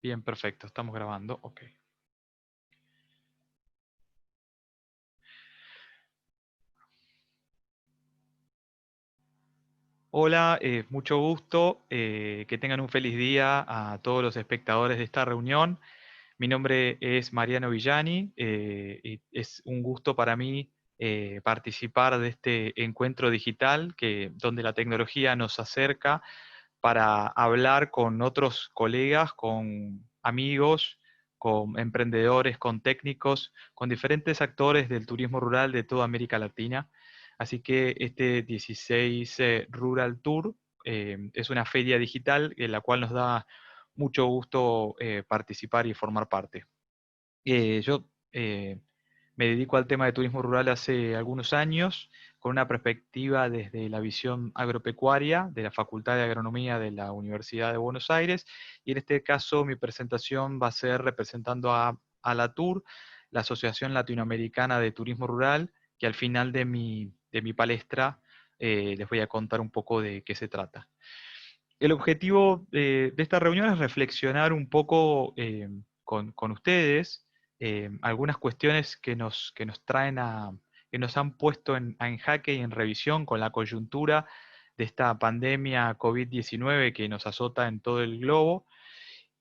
Bien, perfecto, estamos grabando, ok. Hola, mucho gusto, que tengan un feliz día a todos los espectadores de esta reunión. Mi nombre es Mariano Villani, y es un gusto para mí participar de este encuentro digital donde la tecnología nos acerca para hablar con otros colegas, con amigos, con emprendedores, con técnicos, con diferentes actores del turismo rural de toda América Latina. Así que este 16 Rural Tour es una feria digital en la cual nos da mucho gusto participar y formar parte. Yo me dedico al tema de turismo rural hace algunos años, con una perspectiva desde la visión agropecuaria de la Facultad de Agronomía de la Universidad de Buenos Aires, y en este caso mi presentación va a ser representando a la TUR, la Asociación Latinoamericana de Turismo Rural, que al final de mi palestra les voy a contar un poco de qué se trata. El objetivo de esta reunión es reflexionar un poco con ustedes algunas cuestiones que nos traen que nos han puesto en jaque y en revisión con la coyuntura de esta pandemia COVID-19 que nos azota en todo el globo,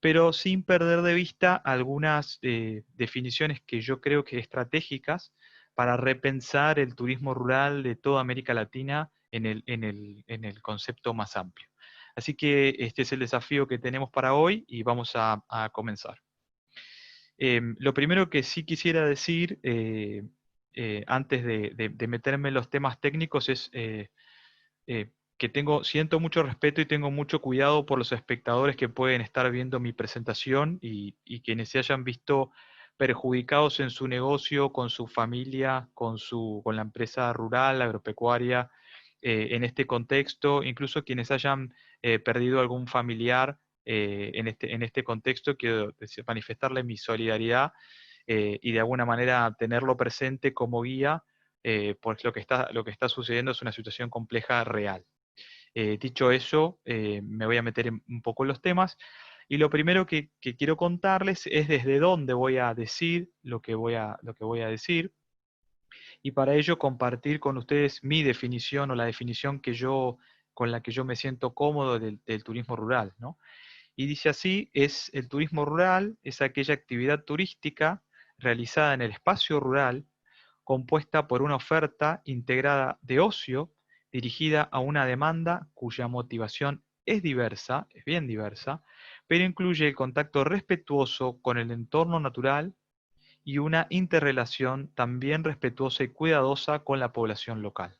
pero sin perder de vista algunas definiciones que yo creo que estratégicas para repensar el turismo rural de toda América Latina en el concepto más amplio. Así que este es el desafío que tenemos para hoy y vamos a comenzar. Lo primero que sí quisiera decir, antes de meterme en los temas técnicos, es que siento mucho respeto y tengo mucho cuidado por los espectadores que pueden estar viendo mi presentación y quienes se hayan visto perjudicados en su negocio, con su familia, con la empresa rural, agropecuaria, en este contexto, incluso quienes hayan perdido algún familiar en este contexto. Quiero manifestarle mi solidaridad y de alguna manera tenerlo presente como guía, pues lo que está sucediendo es una situación compleja real. Dicho eso, me voy a meter un poco en los temas. Y lo primero que quiero contarles es desde dónde voy a decir lo que voy a decir. Y para ello compartir con ustedes mi definición o la definición con la que yo me siento cómodo del turismo rural, ¿no? Y dice así: el turismo rural es aquella actividad turística realizada en el espacio rural, compuesta por una oferta integrada de ocio dirigida a una demanda cuya motivación es diversa, es bien diversa, pero incluye el contacto respetuoso con el entorno natural y una interrelación también respetuosa y cuidadosa con la población local.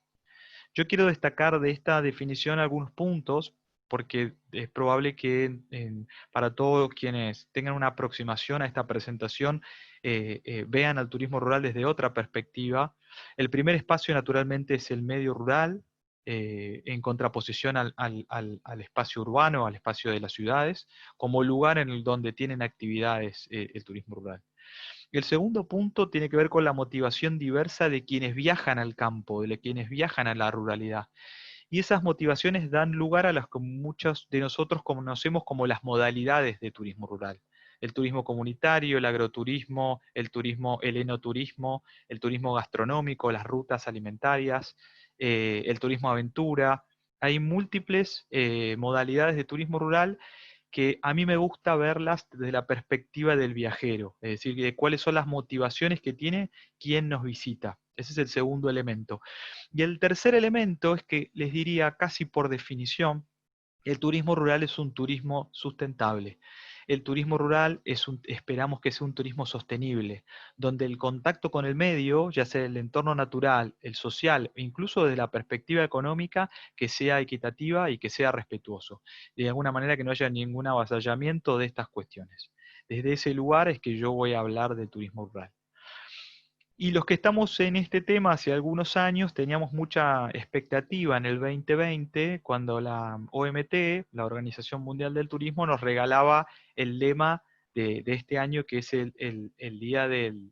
Yo quiero destacar de esta definición algunos puntos, porque es probable que para todos quienes tengan una aproximación a esta presentación vean al turismo rural desde otra perspectiva. El primer espacio naturalmente es el medio rural, en contraposición al espacio urbano, al espacio de las ciudades, como lugar en el donde tienen actividades el turismo rural. El segundo punto tiene que ver con la motivación diversa de quienes viajan al campo, de quienes viajan a la ruralidad. Y esas motivaciones dan lugar a las que muchos de nosotros conocemos como las modalidades de turismo rural. El turismo comunitario, el agroturismo, el enoturismo, el turismo gastronómico, las rutas alimentarias, el turismo aventura. Hay múltiples modalidades de turismo rural que a mí me gusta verlas desde la perspectiva del viajero, es decir, de cuáles son las motivaciones que tiene quien nos visita. Ese es el segundo elemento. Y el tercer elemento es que les diría casi por definición, el turismo rural es un turismo sustentable. El turismo rural esperamos que sea un turismo sostenible, donde el contacto con el medio, ya sea el entorno natural, el social, e incluso desde la perspectiva económica, que sea equitativa y que sea respetuoso. De alguna manera que no haya ningún avasallamiento de estas cuestiones. Desde ese lugar es que yo voy a hablar del turismo rural. Y los que estamos en este tema hace algunos años teníamos mucha expectativa en el 2020, cuando la OMT, la Organización Mundial del Turismo, nos regalaba el lema de este año, que es el Día del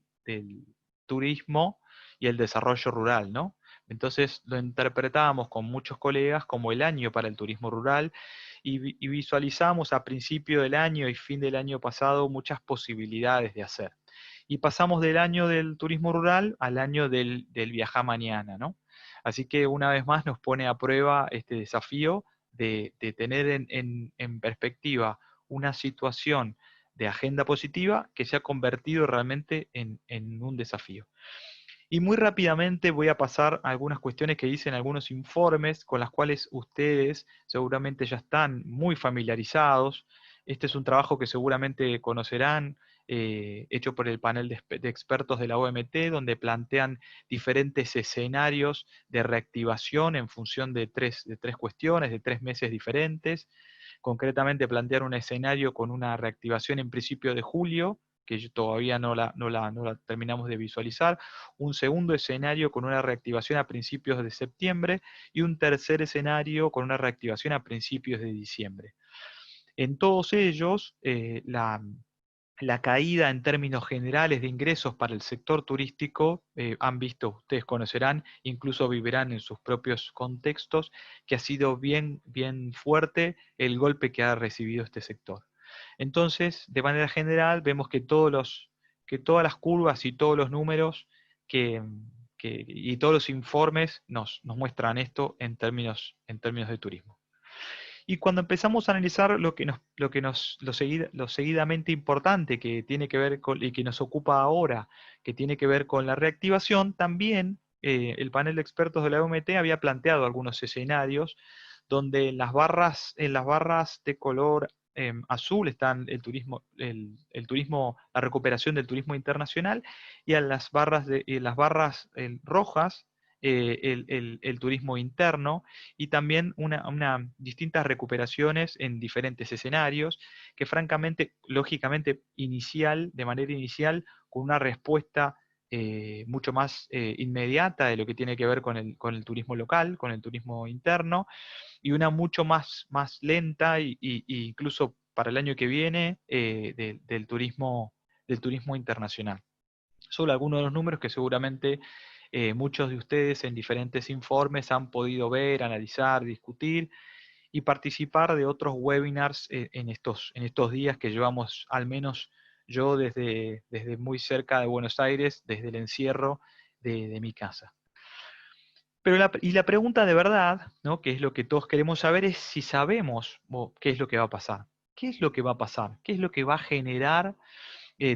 Turismo y el Desarrollo Rural, ¿no? Entonces lo interpretábamos con muchos colegas como el año para el turismo rural y visualizamos a principio del año y fin del año pasado muchas posibilidades de hacer. Y pasamos del año del turismo rural al año del viajar mañana, ¿no? Así que una vez más nos pone a prueba este desafío de tener en perspectiva una situación de agenda positiva que se ha convertido realmente en un desafío. Y muy rápidamente voy a pasar a algunas cuestiones que dicen algunos informes con las cuales ustedes seguramente ya están muy familiarizados. Este es un trabajo que seguramente conocerán, hecho por el panel de expertos de la OMT, donde plantean diferentes escenarios de reactivación en función de tres cuestiones, de 3 meses diferentes. Concretamente plantear un escenario con una reactivación en principio de julio, que todavía no la terminamos de visualizar, un segundo escenario con una reactivación a principios de septiembre y un tercer escenario con una reactivación a principios de diciembre. En todos ellos, la caída en términos generales de ingresos para el sector turístico, han visto, ustedes conocerán, incluso vivirán en sus propios contextos, que ha sido bien, bien fuerte el golpe que ha recibido este sector. Entonces, de manera general, vemos que todas las curvas y todos los números que, y todos los informes nos muestran esto en términos de turismo. Y cuando empezamos a analizar lo seguidamente importante que tiene que ver con, y que nos ocupa ahora, que tiene que ver con la reactivación, también el panel de expertos de la OMT había planteado algunos escenarios donde en las barras de color azul están el turismo, la recuperación del turismo internacional, y en las barras rojas el turismo interno, y también distintas recuperaciones en diferentes escenarios, que francamente, lógicamente, de manera inicial, con una respuesta mucho más inmediata de lo que tiene que ver con el turismo local, con el turismo interno, y una mucho más lenta y incluso para el año que viene del turismo internacional. Solo algunos de los números que seguramente muchos de ustedes en diferentes informes han podido ver, analizar, discutir y participar de otros webinars en estos días que llevamos, al menos yo desde muy cerca de Buenos Aires, desde el encierro de mi casa. Pero la pregunta de verdad, ¿no?, que es lo que todos queremos saber, es si sabemos qué es lo que va a pasar. ¿Qué es lo que va a pasar? ¿Qué es lo que va a generar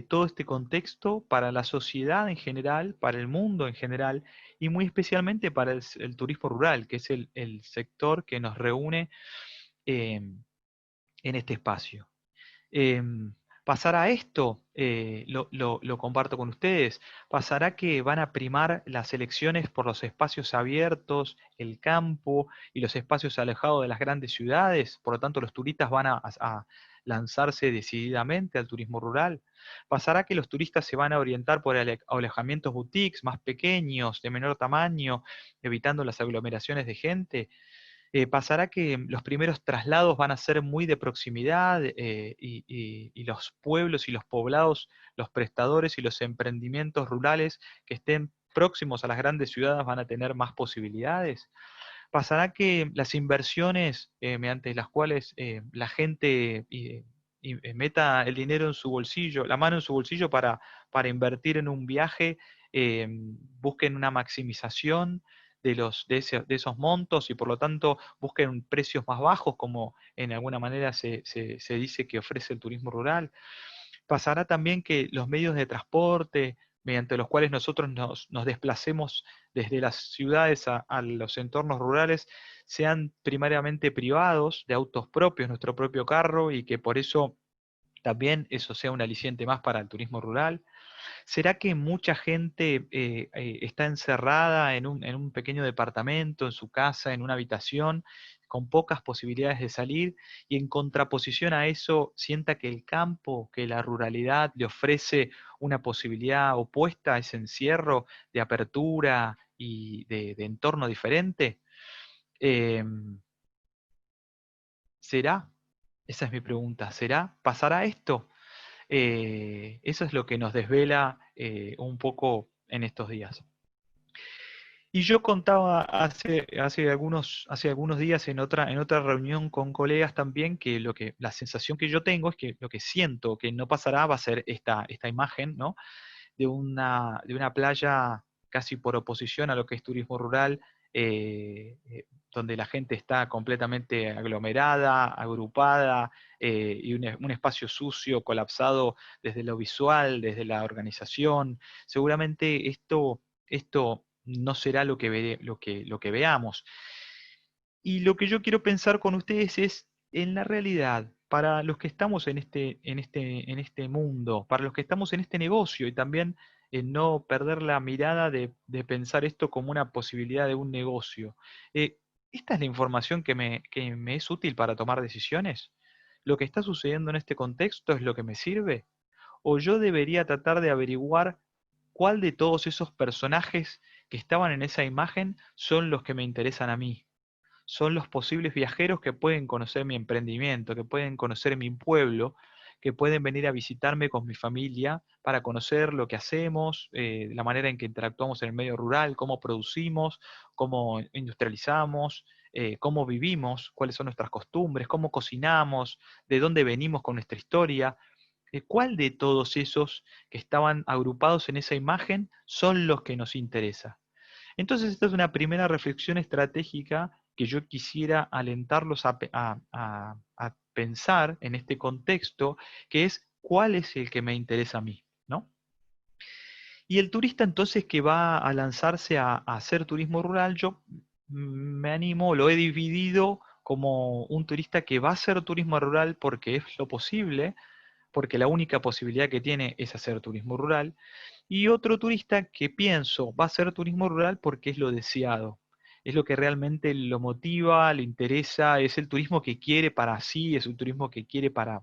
todo este contexto para la sociedad en general, para el mundo en general, y muy especialmente para el turismo rural, que es el sector que nos reúne eh, en este espacio? ¿Pasará esto? Lo comparto con ustedes. ¿Pasará que van a primar las elecciones por los espacios abiertos, el campo y los espacios alejados de las grandes ciudades? Por lo tanto, los turistas van a lanzarse decididamente al turismo rural. ¿Pasará que los turistas se van a orientar por alojamientos boutiques más pequeños, de menor tamaño, evitando las aglomeraciones de gente? ¿Pasará que los primeros traslados van a ser muy de proximidad, y los pueblos y los poblados, los prestadores y los emprendimientos rurales que estén próximos a las grandes ciudades van a tener más posibilidades? ¿Pasará que las inversiones mediante las cuales la gente meta el dinero en su bolsillo, la mano en su bolsillo para invertir en un viaje, busquen una maximización de esos montos y por lo tanto busquen precios más bajos, como en alguna manera se dice que ofrece el turismo rural? Pasará también que los medios de transporte mediante los cuales nosotros nos desplacemos desde las ciudades a los entornos rurales sean primariamente privados, de autos propios, nuestro propio carro, y que por eso también eso sea un aliciente más para el turismo rural. ¿Será que mucha gente está encerrada en un pequeño departamento, en su casa, en una habitación, con pocas posibilidades de salir, y en contraposición a eso sienta que el campo, que la ruralidad le ofrece una posibilidad opuesta a ese encierro de apertura y de entorno diferente? Em, ¿Será? Esa es mi pregunta. ¿Será? ¿Pasará esto? Eso es lo que nos desvela un poco en estos días. Y yo contaba hace algunos días en otra reunión con colegas también que la sensación que yo tengo es que lo que siento que no pasará va a ser esta imagen, ¿no? De una playa casi por oposición a lo que es turismo rural, donde la gente está completamente aglomerada, agrupada, y un espacio sucio, colapsado desde lo visual, desde la organización. Seguramente esto no será lo que, lo que veamos. Y lo que yo quiero pensar con ustedes es en la realidad, para los que estamos en este mundo, para los que estamos en este negocio y también en no perder la mirada de pensar esto como una posibilidad de un negocio. Eh, ¿Esta es la información que me es útil para tomar decisiones? ¿Lo que está sucediendo en este contexto es lo que me sirve? ¿O yo debería tratar de averiguar cuál de todos esos personajes que estaban en esa imagen son los que me interesan a mí? Son los posibles viajeros que pueden conocer mi emprendimiento, que pueden conocer mi pueblo, que pueden venir a visitarme con mi familia para conocer lo que hacemos, la manera en que interactuamos en el medio rural, cómo producimos, cómo industrializamos, cómo vivimos, cuáles son nuestras costumbres, cómo cocinamos, de dónde venimos con nuestra historia. ¿Cuál de todos esos que estaban agrupados en esa imagen son los que nos interesa? Entonces, esta es una primera reflexión estratégica que yo quisiera alentarlos a pensar en este contexto, que es cuál es el que me interesa a mí, ¿no? Y el turista entonces que va a lanzarse a hacer turismo rural, yo me animo, lo he dividido como un turista que va a hacer turismo rural porque es lo posible, porque la única posibilidad que tiene es hacer turismo rural, y otro turista que pienso va a hacer turismo rural porque es lo deseado, es lo que realmente lo motiva, le interesa, es el turismo que quiere para sí, es un turismo que quiere para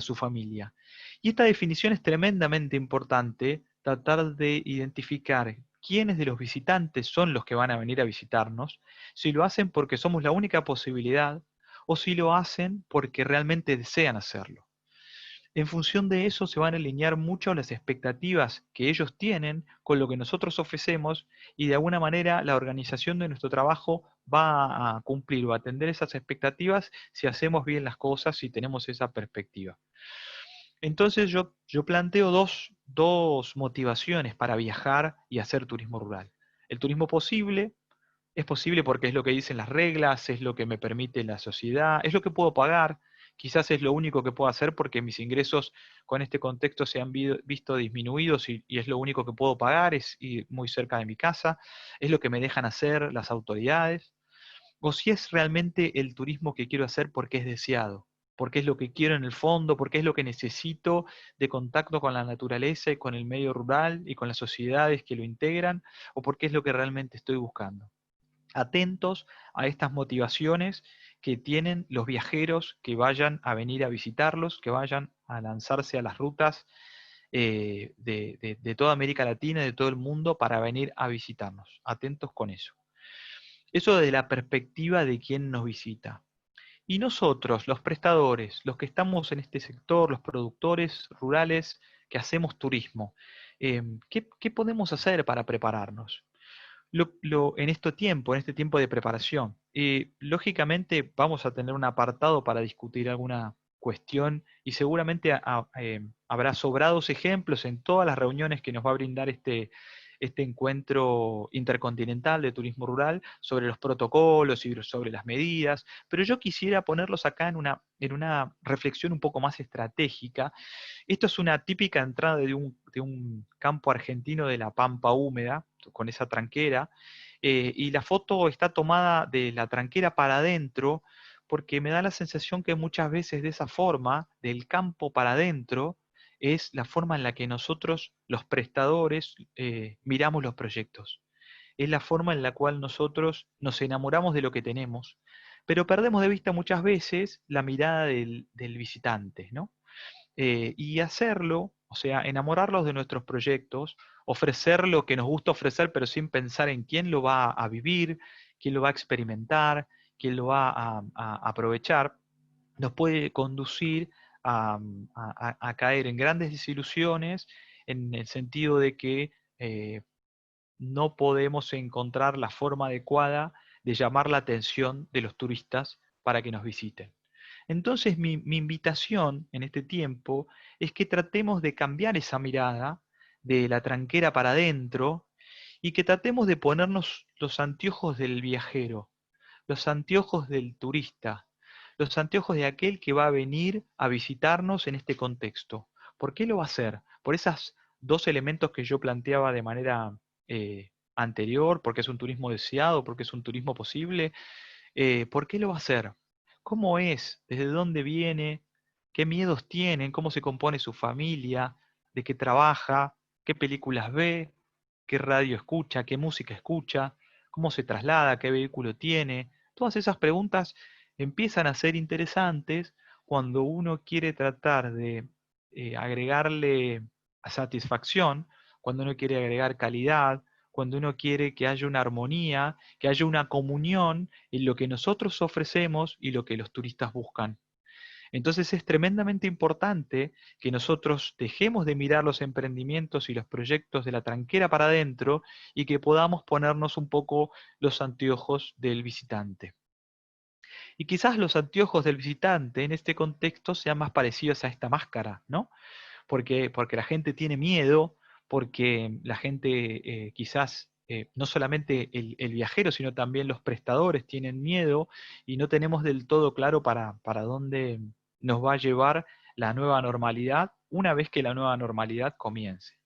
su familia. Y esta definición es tremendamente importante, tratar de identificar quiénes de los visitantes son los que van a venir a visitarnos, si lo hacen porque somos la única posibilidad o si lo hacen porque realmente desean hacerlo. En función de eso se van a alinear mucho las expectativas que ellos tienen con lo que nosotros ofrecemos y de alguna manera la organización de nuestro trabajo va a cumplir o a atender esas expectativas si hacemos bien las cosas, si tenemos esa perspectiva. Entonces yo planteo dos motivaciones para viajar y hacer turismo rural. El turismo posible, es posible porque es lo que dicen las reglas, es lo que me permite la sociedad, es lo que puedo pagar, quizás es lo único que puedo hacer porque mis ingresos con este contexto se han visto disminuidos y es lo único que puedo pagar, es ir muy cerca de mi casa, es lo que me dejan hacer las autoridades, o si es realmente el turismo que quiero hacer porque es deseado, porque es lo que quiero en el fondo, porque es lo que necesito de contacto con la naturaleza y con el medio rural y con las sociedades que lo integran, o porque es lo que realmente estoy buscando. Atentos a estas motivaciones que tienen los viajeros que vayan a venir a visitarlos, que vayan a lanzarse a las rutas de toda América Latina y de todo el mundo para venir a visitarnos. Atentos con eso. Eso desde la perspectiva de quien nos visita. Y nosotros, los prestadores, los que estamos en este sector, los productores rurales que hacemos turismo, ¿qué podemos hacer para prepararnos? En este tiempo de preparación. Lógicamente vamos a tener un apartado para discutir alguna cuestión y seguramente habrá sobrados ejemplos en todas las reuniones que nos va a brindar este encuentro intercontinental de turismo rural sobre los protocolos y sobre las medidas, pero yo quisiera ponerlos acá en una reflexión un poco más estratégica. Esto es una típica entrada de un campo argentino de la pampa húmeda, con esa tranquera, y la foto está tomada de la tranquera para adentro, porque me da la sensación que muchas veces de esa forma, del campo para adentro, es la forma en la que nosotros, los prestadores, miramos los proyectos. Es la forma en la cual nosotros nos enamoramos de lo que tenemos, pero perdemos de vista muchas veces la mirada del visitante, ¿no? Y hacerlo, o sea, enamorarlos de nuestros proyectos, ofrecer lo que nos gusta ofrecer, pero sin pensar en quién lo va a vivir, quién lo va a experimentar, quién lo va a aprovechar, nos puede conducir a caer en grandes desilusiones en el sentido de que no podemos encontrar la forma adecuada de llamar la atención de los turistas para que nos visiten. Entonces mi invitación en este tiempo es que tratemos de cambiar esa mirada de la tranquera para adentro y que tratemos de ponernos los anteojos del viajero, los anteojos del turista, los anteojos de aquel que va a venir a visitarnos en este contexto. ¿Por qué lo va a hacer? Por esos dos elementos que yo planteaba de manera anterior, porque es un turismo deseado, porque es un turismo posible. ¿Por qué lo va a hacer? ¿Cómo es? ¿Desde dónde viene? ¿Qué miedos tienen? ¿Cómo se compone su familia? ¿De qué trabaja? ¿Qué películas ve? ¿Qué radio escucha? ¿Qué música escucha? ¿Cómo se traslada? ¿Qué vehículo tiene? Todas esas preguntas empiezan a ser interesantes cuando uno quiere tratar de agregarle satisfacción, cuando uno quiere agregar calidad, cuando uno quiere que haya una armonía, que haya una comunión en lo que nosotros ofrecemos y lo que los turistas buscan. Entonces es tremendamente importante que nosotros dejemos de mirar los emprendimientos y los proyectos de la tranquera para adentro y que podamos ponernos un poco los anteojos del visitante. Y quizás los anteojos del visitante en este contexto sean más parecidos a esta máscara, ¿no? Porque la gente tiene miedo, porque la gente quizás, no solamente el viajero, sino también los prestadores tienen miedo y no tenemos del todo claro para dónde nos va a llevar la nueva normalidad una vez que la nueva normalidad comience.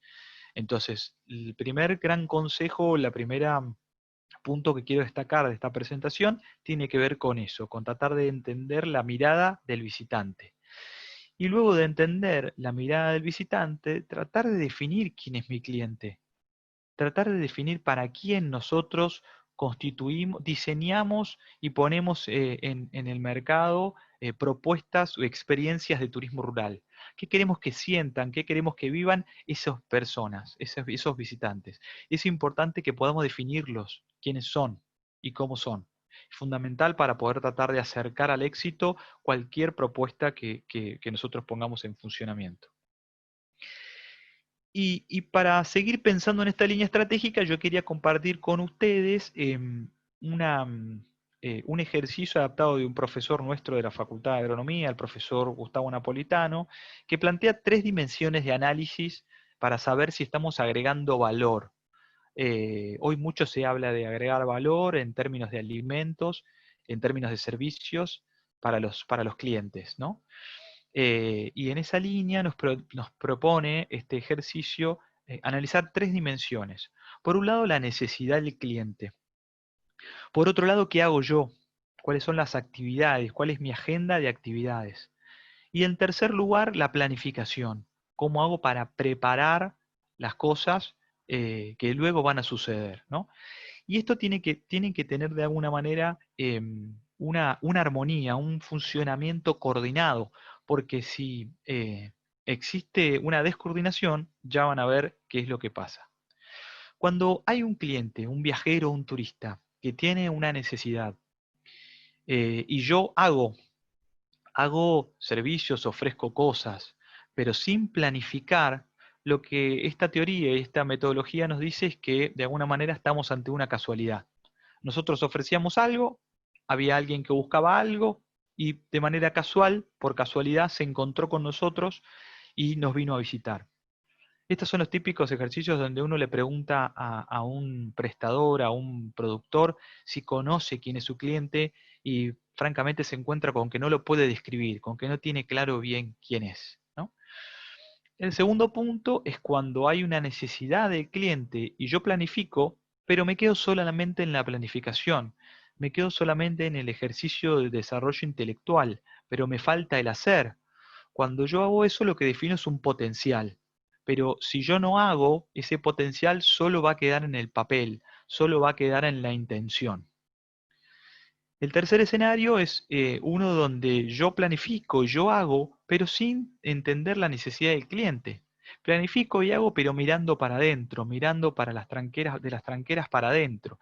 Entonces, el primer gran consejo, la primera punto que quiero destacar de esta presentación tiene que ver con eso, con tratar de entender la mirada del visitante. Y luego de entender la mirada del visitante, tratar de definir quién es mi cliente, tratar de definir para quién nosotros constituimos, diseñamos y ponemos en el mercado propuestas o experiencias de turismo rural. ¿Qué queremos que sientan, qué queremos que vivan esas personas, esos visitantes? Es importante que podamos definirlos, quiénes son y cómo son. Es fundamental para poder tratar de acercar al éxito cualquier propuesta que nosotros pongamos en funcionamiento. Y para seguir pensando en esta línea estratégica, yo quería compartir con ustedes un ejercicio adaptado de un profesor nuestro de la Facultad de Agronomía, el profesor Gustavo Napolitano, que plantea tres dimensiones de análisis para saber si estamos agregando valor. Hoy mucho se habla de agregar valor en términos de alimentos, en términos de servicios para los clientes, ¿no? Y en esa línea nos propone este ejercicio analizar tres dimensiones. Por un lado, la necesidad del cliente. Por otro lado, ¿qué hago yo? ¿Cuáles son las actividades? ¿Cuál es mi agenda de actividades? Y en tercer lugar, la planificación. ¿Cómo hago para preparar las cosas que luego van a suceder, ¿no? Y esto tiene que tener de alguna manera una armonía, un funcionamiento coordinado, porque si existe una descoordinación, ya van a ver qué es lo que pasa. Cuando hay un cliente, un viajero, un turista, que tiene una necesidad, y yo hago servicios, ofrezco cosas, pero sin planificar, lo que esta teoría y esta metodología nos dice es que de alguna manera estamos ante una casualidad. Nosotros ofrecíamos algo, había alguien que buscaba algo y de manera casual, por casualidad, se encontró con nosotros y nos vino a visitar. Estos son los típicos ejercicios donde uno le pregunta a un prestador, a un productor, si conoce quién es su cliente y francamente se encuentra con que no lo puede describir, con que no tiene claro bien quién es, ¿no? El segundo punto es cuando hay una necesidad del cliente y yo planifico, pero me quedo solamente en la planificación, me quedo solamente en el ejercicio de desarrollo intelectual, pero me falta el hacer. Cuando yo hago eso, lo que defino es un potencial. Pero si yo no hago, ese potencial solo va a quedar en el papel, solo va a quedar en la intención. El tercer escenario es uno donde yo planifico, yo hago, pero sin entender la necesidad del cliente. Planifico y hago, pero mirando para adentro, mirando para las tranqueras, de las tranqueras para adentro.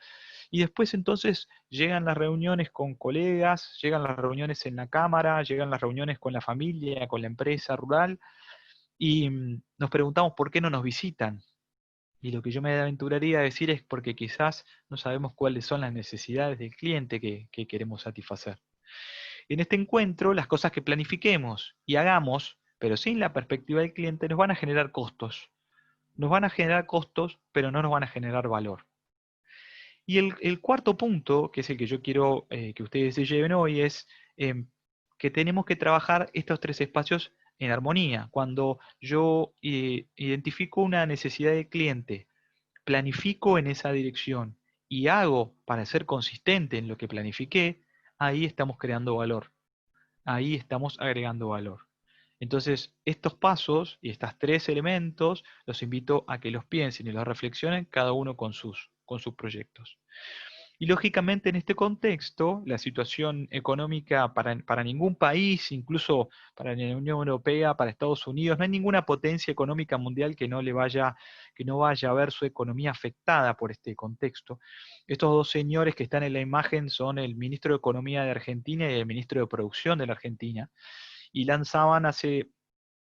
Y después entonces llegan las reuniones con colegas, llegan las reuniones en la cámara, llegan las reuniones con la familia, con la empresa rural, y nos preguntamos por qué no nos visitan. Y lo que yo me aventuraría a decir es porque quizás no sabemos cuáles son las necesidades del cliente que queremos satisfacer. En este encuentro, las cosas que planifiquemos y hagamos, pero sin la perspectiva del cliente, nos van a generar costos. Nos van a generar costos, pero no nos van a generar valor. Y el cuarto punto, que es el que yo quiero que ustedes se lleven hoy, es que tenemos que trabajar estos tres espacios en armonía. Cuando yo identifico una necesidad del cliente, planifico en esa dirección y hago para ser consistente en lo que planifiqué, ahí estamos creando valor, ahí estamos agregando valor. Entonces, estos pasos y estos tres elementos los invito a que los piensen y los reflexionen cada uno con sus proyectos. Y lógicamente en este contexto, la situación económica para ningún país, incluso para la Unión Europea, para Estados Unidos, no hay ninguna potencia económica mundial que no vaya a ver su economía afectada por este contexto. Estos dos señores que están en la imagen son el ministro de Economía de Argentina y el ministro de Producción de la Argentina, y lanzaban hace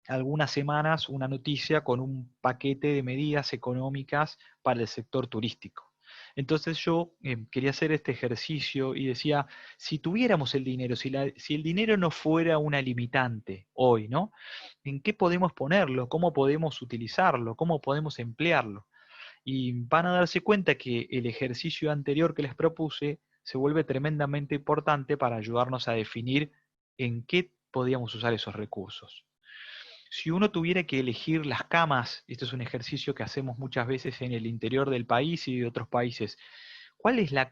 algunas semanas una noticia con un paquete de medidas económicas para el sector turístico. Entonces yo quería hacer este ejercicio y decía, si tuviéramos el dinero, si el dinero no fuera una limitante hoy, ¿no? ¿En qué podemos ponerlo? ¿Cómo podemos utilizarlo? ¿Cómo podemos emplearlo? Y van a darse cuenta que el ejercicio anterior que les propuse se vuelve tremendamente importante para ayudarnos a definir en qué podíamos usar esos recursos. Si uno tuviera que elegir las camas, esto es un ejercicio que hacemos muchas veces en el interior del país y de otros países, ¿cuál es la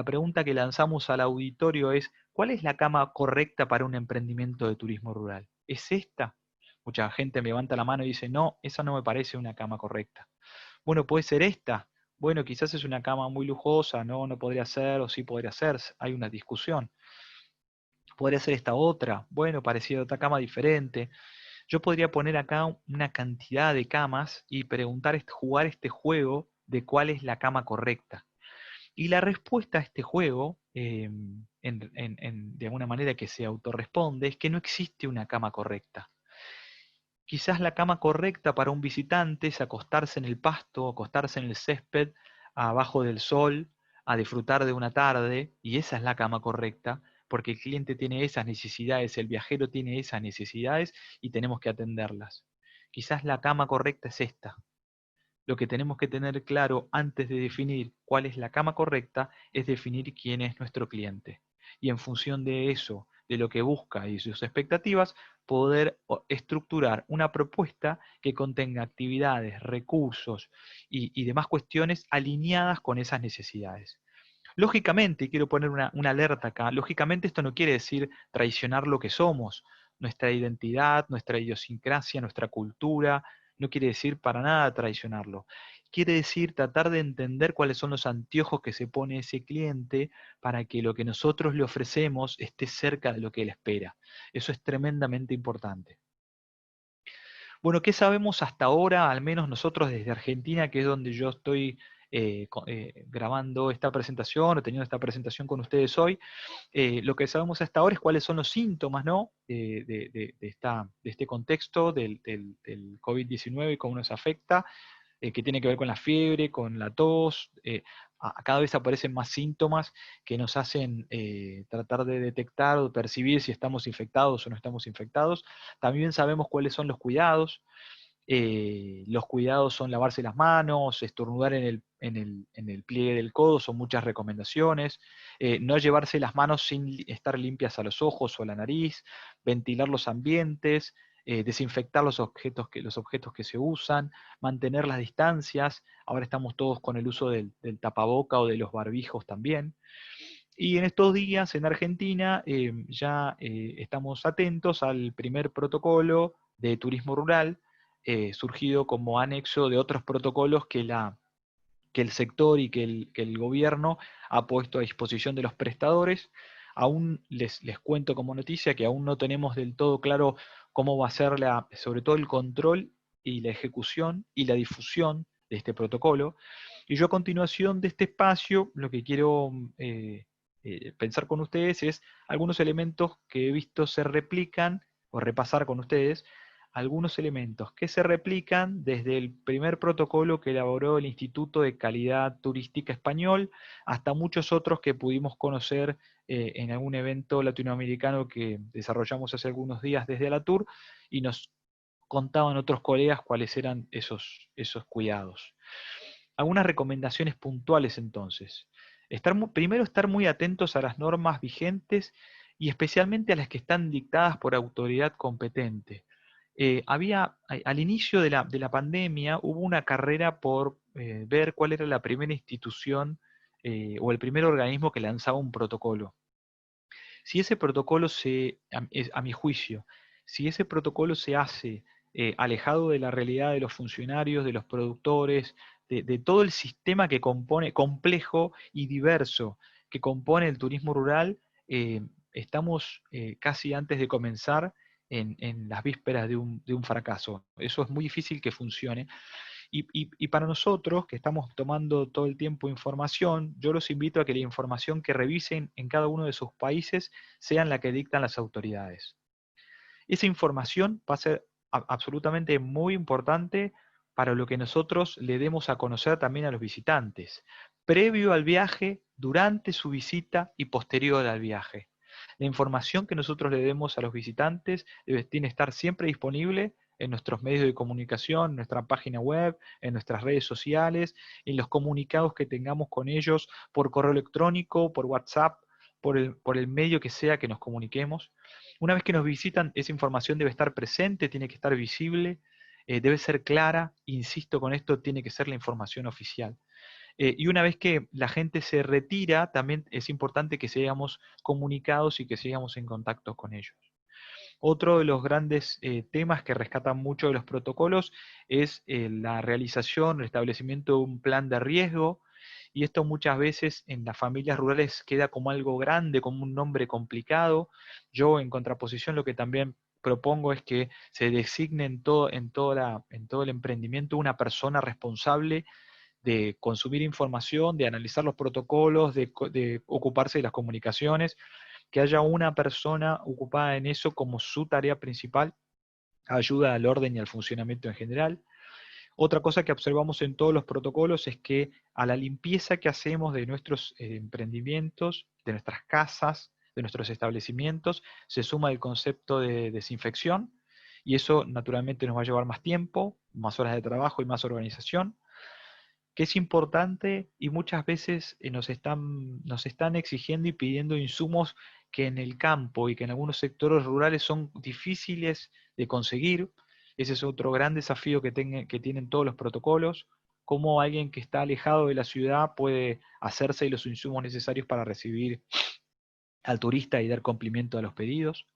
pregunta que lanzamos al auditorio es, ¿cuál es la cama correcta para un emprendimiento de turismo rural? ¿Es esta? Mucha gente me levanta la mano y dice, no, esa no me parece una cama correcta. Bueno, puede ser esta. Bueno, quizás es una cama muy lujosa, no, no podría ser, o sí podría ser, hay una discusión. Podría ser esta otra, bueno, parecida a otra cama diferente. Yo podría poner acá una cantidad de camas y preguntar, jugar este juego de cuál es la cama correcta. Y la respuesta a este juego, de alguna manera que se autorresponde, es que no existe una cama correcta. Quizás la cama correcta para un visitante es acostarse en el pasto, acostarse en el césped, abajo del sol, a disfrutar de una tarde, y esa es la cama correcta, porque el cliente tiene esas necesidades, el viajero tiene esas necesidades y tenemos que atenderlas. Quizás la cama correcta es esta. Lo que tenemos que tener claro antes de definir cuál es la cama correcta es definir quién es nuestro cliente. Y en función de eso, de lo que busca y sus expectativas, poder estructurar una propuesta que contenga actividades, recursos y demás cuestiones alineadas con esas necesidades. Lógicamente, y quiero poner una alerta acá, lógicamente esto no quiere decir traicionar lo que somos, nuestra identidad, nuestra idiosincrasia, nuestra cultura, no quiere decir para nada traicionarlo. Quiere decir tratar de entender cuáles son los anteojos que se pone ese cliente para que lo que nosotros le ofrecemos esté cerca de lo que él espera. Eso es tremendamente importante. Bueno, ¿qué sabemos hasta ahora, al menos nosotros desde Argentina, que es donde yo estoy grabando esta presentación o teniendo esta presentación con ustedes hoy? Lo que sabemos hasta ahora es cuáles son los síntomas, ¿no? De este contexto del COVID-19 y cómo nos afecta, que tiene que ver con la fiebre, con la tos. Cada vez aparecen más síntomas que nos hacen tratar de detectar o percibir si estamos infectados o no estamos infectados. También sabemos cuáles son los cuidados. Los cuidados son lavarse las manos, estornudar en el pliegue del codo, son muchas recomendaciones. No llevarse las manos sin estar limpias a los ojos o a la nariz, ventilar los ambientes, desinfectar los objetos que se usan, mantener las distancias. Ahora estamos todos con el uso del tapaboca o de los barbijos también. Y en estos días en Argentina ya estamos atentos al primer protocolo de turismo rural, surgido como anexo de otros protocolos que el sector y que el gobierno ha puesto a disposición de los prestadores. Aún les cuento como noticia que aún no tenemos del todo claro cómo va a ser sobre todo el control y la ejecución y la difusión de este protocolo. Y yo a continuación de este espacio lo que quiero pensar con ustedes es algunos elementos que he visto se replican o repasar con ustedes algunos elementos que se replican desde el primer protocolo que elaboró el Instituto de Calidad Turística Español hasta muchos otros que pudimos conocer en algún evento latinoamericano que desarrollamos hace algunos días desde Alatur, y nos contaban otros colegas cuáles eran esos cuidados. Algunas recomendaciones puntuales entonces. Primero, estar muy atentos a las normas vigentes y especialmente a las que están dictadas por autoridad competente. Al inicio de la pandemia hubo una carrera por ver cuál era la primera institución o el primer organismo que lanzaba un protocolo. Si ese protocolo a mi juicio, si ese protocolo se hace alejado de la realidad de los funcionarios, de los productores, de todo el sistema que compone, complejo y diverso, que compone el turismo rural, estamos casi antes de comenzar en las vísperas de un fracaso. Eso es muy difícil que funcione. Y para nosotros, que estamos tomando todo el tiempo información, yo los invito a que la información que revisen en cada uno de sus países sean la que dictan las autoridades. Esa información va a ser absolutamente muy importante para lo que nosotros le demos a conocer también a los visitantes, previo al viaje, durante su visita y posterior al viaje. La información que nosotros le demos a los visitantes tiene que estar siempre disponible en nuestros medios de comunicación, en nuestra página web, en nuestras redes sociales, en los comunicados que tengamos con ellos por correo electrónico, por WhatsApp, por el medio que sea que nos comuniquemos. Una vez que nos visitan, esa información debe estar presente, tiene que estar visible, debe ser clara, insisto con esto, tiene que ser la información oficial. Y una vez que la gente se retira, también es importante que sigamos comunicados y que sigamos en contacto con ellos. Otro de los grandes temas que rescatan mucho de los protocolos es la realización, el establecimiento de un plan de riesgo, y esto muchas veces en las familias rurales queda como algo grande, como un nombre complicado. Yo, en contraposición, lo que también propongo es que se designe en todo el emprendimiento una persona responsable de consumir información, de analizar los protocolos, de ocuparse de las comunicaciones, que haya una persona ocupada en eso como su tarea principal, ayuda al orden y al funcionamiento en general. Otra cosa que observamos en todos los protocolos es que a la limpieza que hacemos de nuestros emprendimientos, de nuestras casas, de nuestros establecimientos, se suma el concepto de desinfección, y eso naturalmente nos va a llevar más tiempo, más horas de trabajo y más organización, que es importante, y muchas veces nos están exigiendo y pidiendo insumos que en el campo y que en algunos sectores rurales son difíciles de conseguir. Ese es otro gran desafío que tienen todos los protocolos, cómo alguien que está alejado de la ciudad puede hacerse los insumos necesarios para recibir al turista y dar cumplimiento a los pedidos.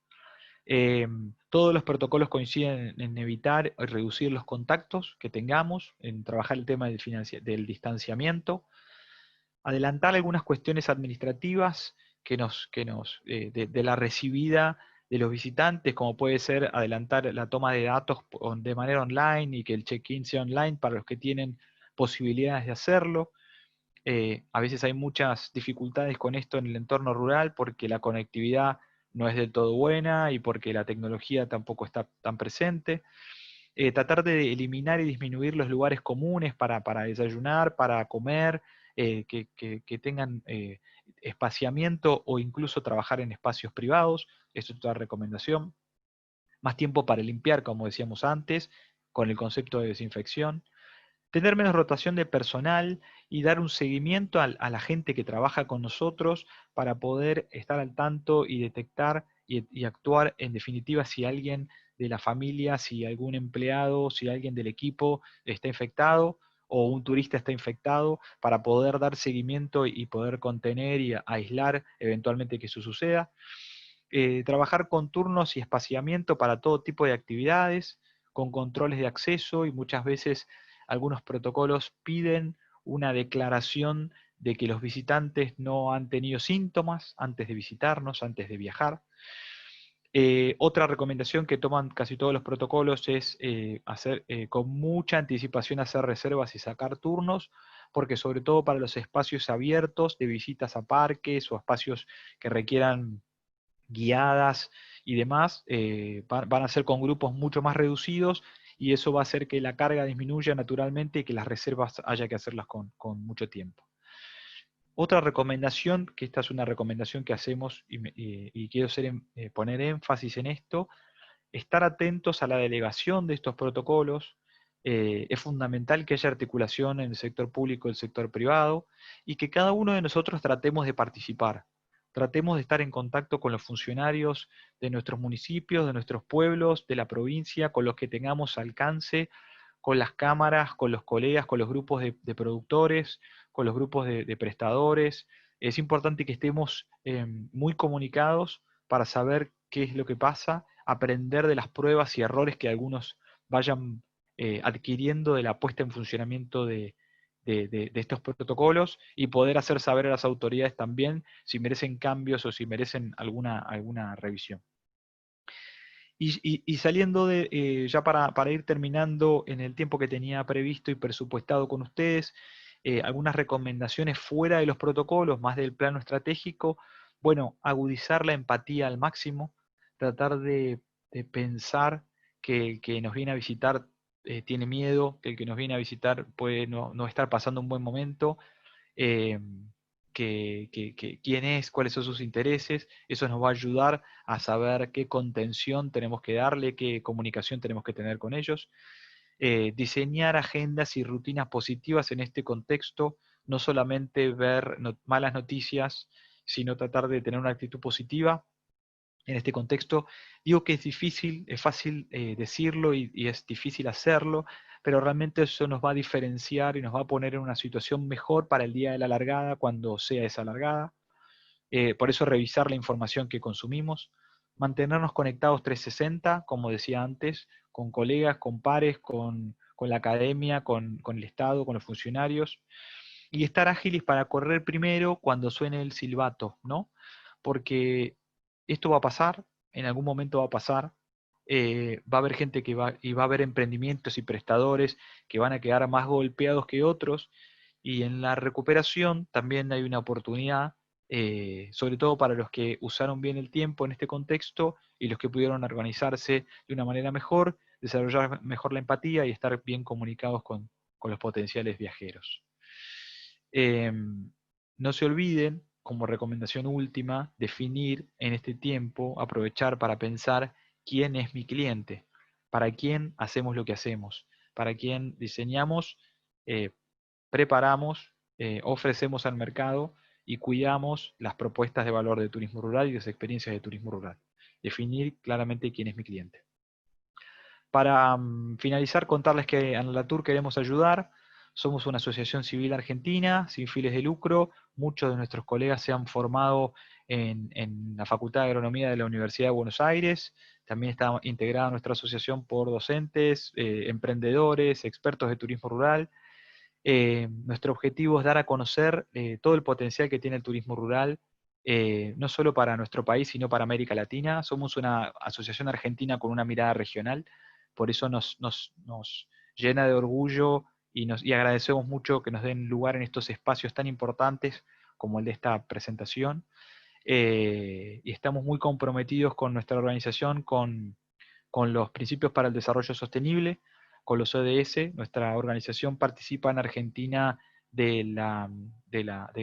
Todos los protocolos coinciden en evitar y reducir los contactos que tengamos, en trabajar el tema del distanciamiento, adelantar algunas cuestiones administrativas de la recibida de los visitantes, como puede ser adelantar la toma de datos de manera online y que el check-in sea online para los que tienen posibilidades de hacerlo. A veces hay muchas dificultades con esto en el entorno rural porque la conectividad no es del todo buena y porque la tecnología tampoco está tan presente. Tratar de eliminar y disminuir los lugares comunes para desayunar, para comer, que tengan espaciamiento o incluso trabajar en espacios privados. Esto es otra recomendación. Más tiempo para limpiar, como decíamos antes, con el concepto de desinfección. Tener menos rotación de personal y dar un seguimiento a la gente que trabaja con nosotros para poder estar al tanto y detectar y actuar en definitiva si alguien de la familia, si algún empleado, si alguien del equipo está infectado o un turista está infectado, para poder dar seguimiento y poder contener y aislar eventualmente que eso suceda. Trabajar con turnos y espaciamiento para todo tipo de actividades, con controles de acceso, y muchas veces algunos protocolos piden una declaración de que los visitantes no han tenido síntomas antes de visitarnos, antes de viajar. Otra recomendación que toman casi todos los protocolos es hacer con mucha anticipación, hacer reservas y sacar turnos, porque sobre todo para los espacios abiertos de visitas a parques o espacios que requieran guiadas y demás, van a ser con grupos mucho más reducidos y eso va a hacer que la carga disminuya naturalmente y que las reservas haya que hacerlas con mucho tiempo. Otra recomendación, que esta es una recomendación que hacemos y quiero poner énfasis en esto, estar atentos a la delegación de estos protocolos. Es fundamental que haya articulación en el sector público y el sector privado y que cada uno de nosotros tratemos de participar. Tratemos de estar en contacto con los funcionarios de nuestros municipios, de nuestros pueblos, de la provincia, con los que tengamos alcance, con las cámaras, con los colegas, con los grupos de productores, con los grupos de prestadores. Es importante que estemos muy comunicados para saber qué es lo que pasa, aprender de las pruebas y errores que algunos vayan adquiriendo de la puesta en funcionamiento de estos protocolos y poder hacer saber a las autoridades también si merecen cambios o si merecen alguna revisión. Y saliendo ya para ir terminando en el tiempo que tenía previsto y presupuestado con ustedes, algunas recomendaciones fuera de los protocolos, más del plano estratégico. Bueno, agudizar la empatía al máximo, tratar de pensar que el que nos viene a visitar tiene miedo, que el que nos viene a visitar puede no estar pasando un buen momento, eh, quién es, cuáles son sus intereses. Eso nos va a ayudar a saber qué contención tenemos que darle, qué comunicación tenemos que tener con ellos. Diseñar agendas y rutinas positivas en este contexto, no solamente ver malas noticias, sino tratar de tener una actitud positiva en este contexto. Digo que es difícil, es fácil decirlo y es difícil hacerlo, pero realmente eso nos va a diferenciar y nos va a poner en una situación mejor para el día de la largada, cuando sea esa largada. Por eso revisar la información que consumimos, mantenernos conectados 360, como decía antes, con colegas, con pares, con la academia, con el Estado, con los funcionarios, y estar ágiles para correr primero cuando suene el silbato, ¿no? Porque esto va a pasar, en algún momento va a pasar, va a haber gente y va a haber emprendimientos y prestadores que van a quedar más golpeados que otros, y en la recuperación también hay una oportunidad, sobre todo para los que usaron bien el tiempo en este contexto y los que pudieron organizarse de una manera mejor, desarrollar mejor la empatía y estar bien comunicados con los potenciales viajeros. No se olviden, como recomendación última, definir en este tiempo, aprovechar para pensar quién es mi cliente, para quién hacemos lo que hacemos, para quién diseñamos, eh, preparamos, ofrecemos al mercado y cuidamos las propuestas de valor de turismo rural y las experiencias de turismo rural. Definir claramente quién es mi cliente. Para finalizar, contarles que en la Tour queremos ayudar. Somos una asociación civil argentina, sin fines de lucro. Muchos de nuestros colegas se han formado en la Facultad de Agronomía de la Universidad de Buenos Aires. También está integrada nuestra asociación por docentes, emprendedores, expertos de turismo rural. Nuestro objetivo es dar a conocer todo el potencial que tiene el turismo rural, no solo para nuestro país, sino para América Latina. Somos una asociación argentina con una mirada regional, por eso nos llena de orgullo y agradecemos mucho que nos den lugar en estos espacios tan importantes como el de esta presentación. Y estamos muy comprometidos con nuestra organización, con los principios para el desarrollo sostenible, con los ODS. Nuestra organización participa en Argentina del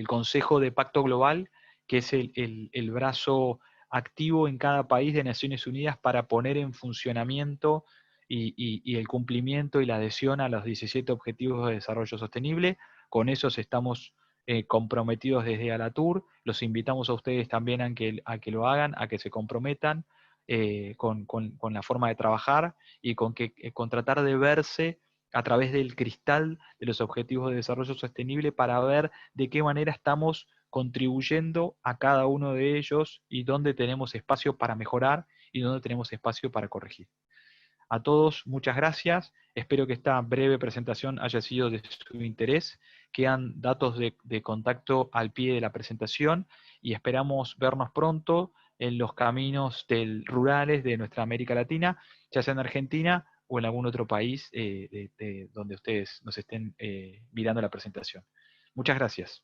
Consejo de Pacto Global, que es el brazo activo en cada país de Naciones Unidas para poner en funcionamiento y el cumplimiento y la adhesión a los 17 Objetivos de Desarrollo Sostenible. Con esos estamos comprometidos desde Alatur. Los invitamos a ustedes también a que lo hagan, a que se comprometan con la forma de trabajar y con tratar de verse a través del cristal de los Objetivos de Desarrollo Sostenible para ver de qué manera estamos contribuyendo a cada uno de ellos y dónde tenemos espacio para mejorar y dónde tenemos espacio para corregir. A todos, muchas gracias. Espero que esta breve presentación haya sido de su interés. Quedan datos de contacto al pie de la presentación y esperamos vernos pronto en los caminos rurales de nuestra América Latina, ya sea en Argentina o en algún otro país donde ustedes nos estén mirando la presentación. Muchas gracias.